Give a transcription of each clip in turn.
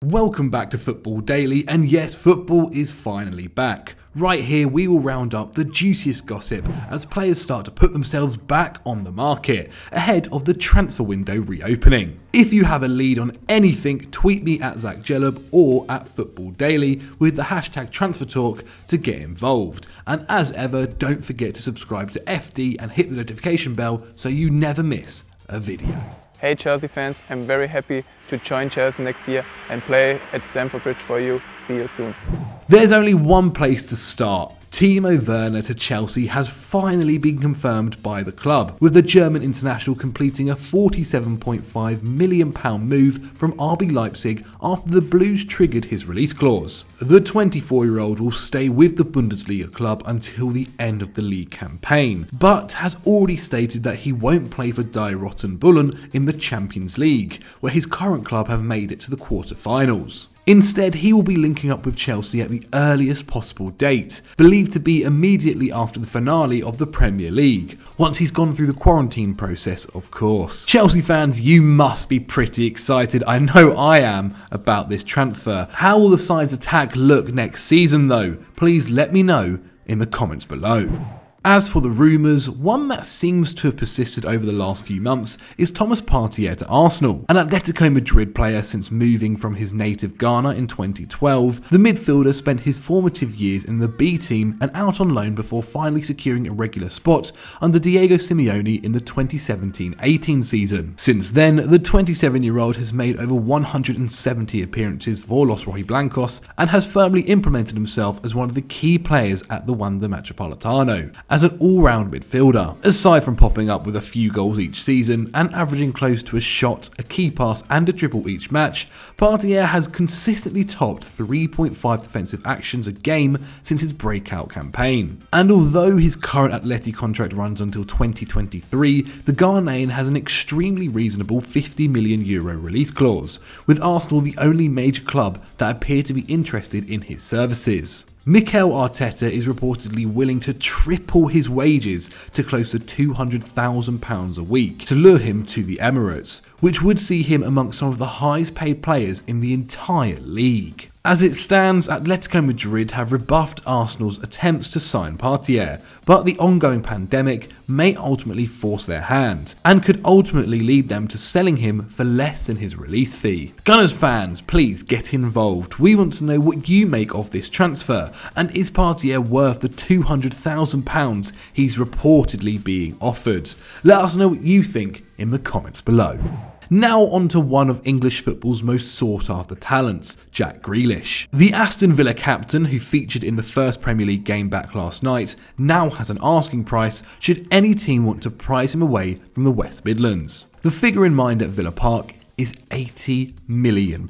Welcome back to Football Daily, and yes, football is finally back. Right here we will round up the juiciest gossip as players start to put themselves back on the market ahead of the transfer window reopening. If you have a lead on anything, tweet me at Zach Jellub or at Football Daily with the hashtag Transfer Talk to get involved. And as ever, don't forget to subscribe to FD and hit the notification bell so you never miss a video. Hey Chelsea fans, I'm very happy to join Chelsea next year and play at Stamford Bridge for you. See you soon. There's only one place to start. Timo Werner to Chelsea has finally been confirmed by the club, with the German international completing a £47.5 million move from RB Leipzig after the Blues triggered his release clause. The 24-year-old will stay with the Bundesliga club until the end of the league campaign, but has already stated that he won't play for Die Rotten Bullen in the Champions League, where his current club have made it to the quarter-finals. Instead, he will be linking up with Chelsea at the earliest possible date, believed to be immediately after the finale of the Premier League, once he's gone through the quarantine process, of course. Chelsea fans, you must be pretty excited, I know I am, about this transfer. How will the side's attack look next season though? Please let me know in the comments below. As for the rumours, one that seems to have persisted over the last few months is Thomas Partey to Arsenal. An Atletico Madrid player since moving from his native Ghana in 2012, the midfielder spent his formative years in the B team and out on loan before finally securing a regular spot under Diego Simeone in the 2017-18 season. Since then, the 27-year-old has made over 170 appearances for Los Rojiblancos and has firmly implemented himself as one of the key players at the Wanda Metropolitano as an all-round midfielder. Aside from popping up with a few goals each season and averaging close to a shot, a key pass and a dribble each match, Partey has consistently topped 3.5 defensive actions a game since his breakout campaign. And although his current Atleti contract runs until 2023, the Ghanaian has an extremely reasonable €50 million release clause, with Arsenal the only major club that appear to be interested in his services. Mikel Arteta is reportedly willing to triple his wages to close to £200,000 a week to lure him to the Emirates, which would see him amongst some of the highest paid players in the entire league. As it stands, Atletico Madrid have rebuffed Arsenal's attempts to sign Partey, but the ongoing pandemic may ultimately force their hand, and could ultimately lead them to selling him for less than his release fee. Gunners fans, please get involved. We want to know what you make of this transfer, and is Partey worth the £200,000 he's reportedly being offered? Let us know what you think in the comments below. Now on to one of English football's most sought after talents, Jack Grealish. The Aston Villa captain, who featured in the first Premier League game back last night, now has an asking price should any team want to prize him away from the West Midlands. The figure in mind at Villa Park is £80 million,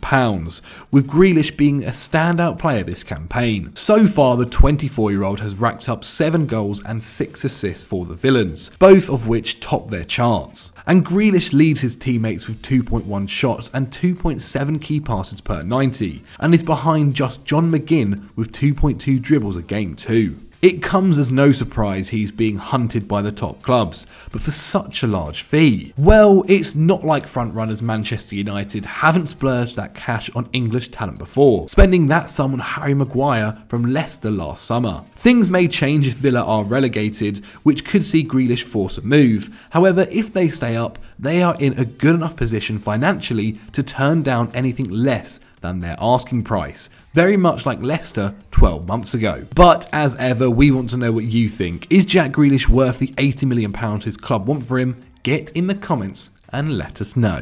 with Grealish being a standout player this campaign. So far, the 24-year-old has racked up 7 goals and 6 assists for the Villains, both of which top their charts. And Grealish leads his teammates with 2.1 shots and 2.7 key passes per 90, and is behind just John McGinn with 2.2 dribbles a game too. It comes as no surprise he's being hunted by the top clubs, but for such a large fee. Well, it's not like frontrunners Manchester United haven't splurged that cash on English talent before, spending that sum on Harry Maguire from Leicester last summer. Things may change if Villa are relegated, which could see Grealish force a move. However, if they stay up, they are in a good enough position financially to turn down anything less than their asking price, very much like Leicester 12 months ago. But as ever, we want to know what you think. Is Jack Grealish worth the £80 million his club want for him? Get in the comments and let us know.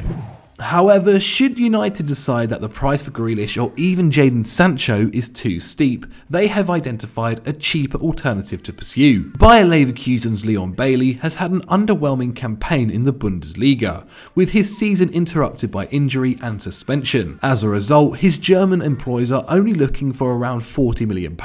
However, should United decide that the price for Grealish or even Jadon Sancho is too steep, they have identified a cheaper alternative to pursue. Bayer Leverkusen's Leroy Bailey has had an underwhelming campaign in the Bundesliga, with his season interrupted by injury and suspension. As a result, his German employers are only looking for around £40 million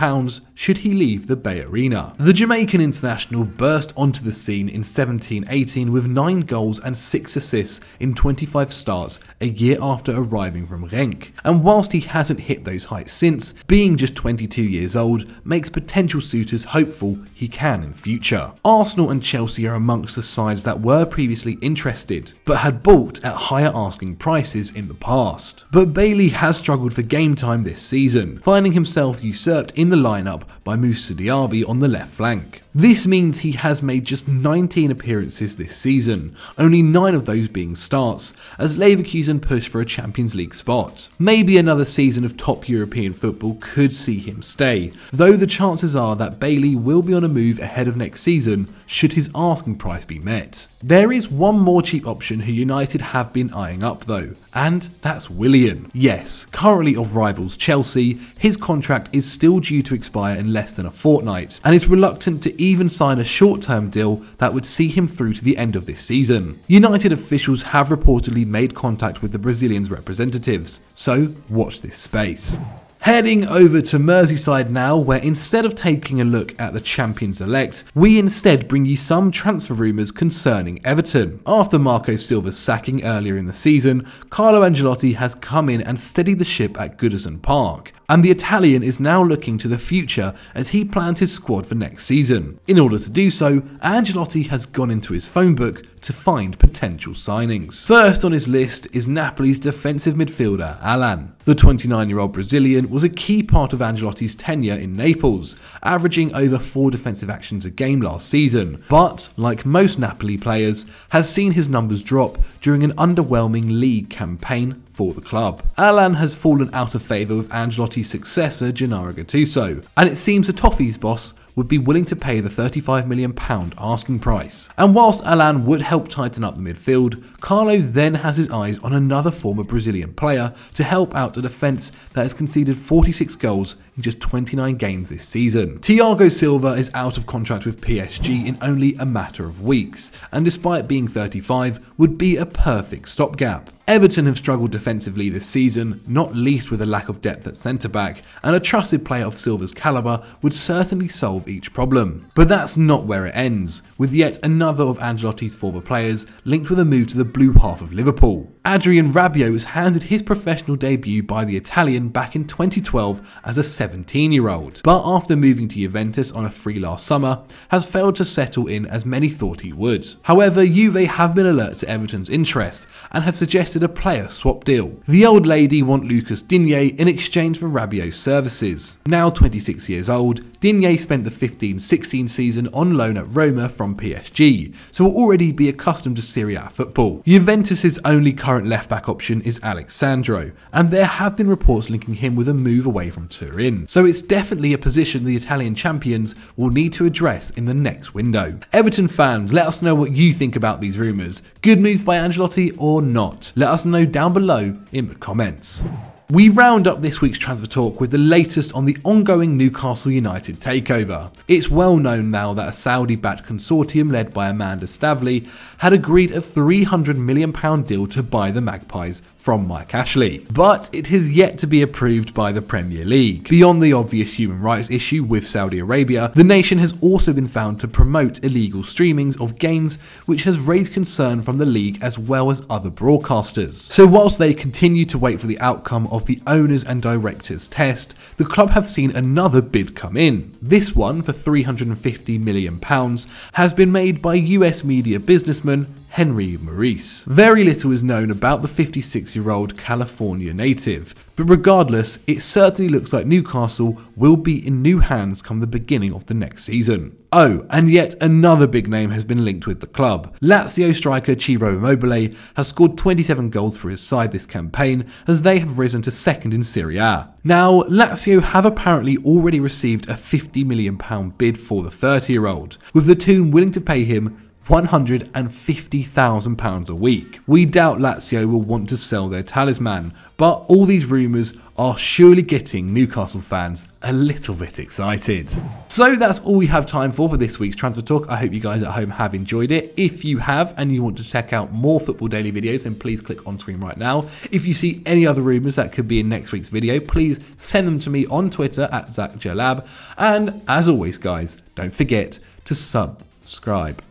should he leave the Bay Arena. The Jamaican international burst onto the scene in 17-18 with 9 goals and 6 assists in 25 starts a year after arriving from Genk. And whilst he hasn't hit those heights since, being just 22 years old makes potential suitors hopeful he can in future. Arsenal and Chelsea are amongst the sides that were previously interested, but had balked at higher asking prices in the past. But Bailey has struggled for game time this season, finding himself usurped in the lineup by Moussa Diaby on the left flank. This means he has made just 19 appearances this season, only 9 of those being starts, as Leverkusen push for a Champions League spot. Maybe another season of top European football could see him stay, though the chances are that Bailey will be on a move ahead of next season should his asking price be met. There is one more cheap option who United have been eyeing up though, and that's Willian. Yes, currently of rivals Chelsea, his contract is still due to expire in less than a fortnight, and is reluctant to even sign a short-term deal that would see him through to the end of this season. United officials have reportedly made contact with the Brazilian's representatives, so watch this space. Heading over to Merseyside now, where instead of taking a look at the champions-elect, we instead bring you some transfer rumours concerning Everton. After Marco Silva's sacking earlier in the season, Carlo Ancelotti has come in and steadied the ship at Goodison Park, and the Italian is now looking to the future as he plans his squad for next season. In order to do so, Ancelotti has gone into his phone book to find potential signings. First on his list is Napoli's defensive midfielder Alan. The 29-year-old Brazilian was a key part of Ancelotti's tenure in Naples, averaging over 4 defensive actions a game last season, but, like most Napoli players, has seen his numbers drop during an underwhelming league campaign for the club. Alan has fallen out of favour with Ancelotti's successor Gennaro Gattuso, and it seems the Toffees boss would be willing to pay the £35 million asking price. And whilst Alan would help tighten up the midfield, Carlo then has his eyes on another former Brazilian player to help out a defence that has conceded 46 goals in just 29 games this season. Thiago Silva is out of contract with PSG in only a matter of weeks, and despite being 35, would be a perfect stopgap. Everton have struggled defensively this season, not least with a lack of depth at centre-back, and a trusted player of Silva's calibre would certainly solve each problem. But that's not where it ends, with yet another of Ancelotti's former players linked with a move to the blue half of Liverpool. Adrien Rabiot was handed his professional debut by the Italian back in 2012 as a 17-year-old, but after moving to Juventus on a free last summer, has failed to settle in as many thought he would. However, Juve have been alert to Everton's interest and have suggested a player swap deal. The old lady want Lucas Digne in exchange for Rabiot's services. Now 26 years old, Digne spent the 15-16 season on loan at Roma from PSG, so will already be accustomed to Serie A football. Juventus's only current left-back option is Alexandro, and there have been reports linking him with a move away from Turin, so it's definitely a position the Italian champions will need to address in the next window. Everton fans, let us know what you think about these rumours. Good moves by Ancelotti or not? Let us know down below in the comments. We round up this week's transfer talk with the latest on the ongoing Newcastle United takeover. It's well known now that a Saudi-backed consortium led by Amanda Stavley had agreed a £300 million deal to buy the Magpies from Mike Ashley, but it has yet to be approved by the Premier League. Beyond the obvious human rights issue with Saudi Arabia, the nation has also been found to promote illegal streamings of games, which has raised concern from the league as well as other broadcasters. So whilst they continue to wait for the outcome of the owners and directors test, the club have seen another bid come in. This one, for £350 million, has been made by US media businessman Henry Maurice. Very little is known about the 56-year-old California native, but regardless, it certainly looks like Newcastle will be in new hands come the beginning of the next season. Oh, and yet another big name has been linked with the club. Lazio striker Ciro Immobile has scored 27 goals for his side this campaign as they have risen to second in Serie A. Now, Lazio have apparently already received a £50 million bid for the 30-year-old, with the team willing to pay him £150,000 a week. We doubt Lazio will want to sell their talisman, but all these rumours are surely getting Newcastle fans a little bit excited. So that's all we have time for this week's Transfer Talk. I hope you guys at home have enjoyed it. If you have and you want to check out more Football Daily videos, then please click on screen right now. If you see any other rumours that could be in next week's video, please send them to me on Twitter at ZachJLab. And as always, guys, don't forget to subscribe.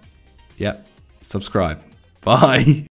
Yep, subscribe. Bye.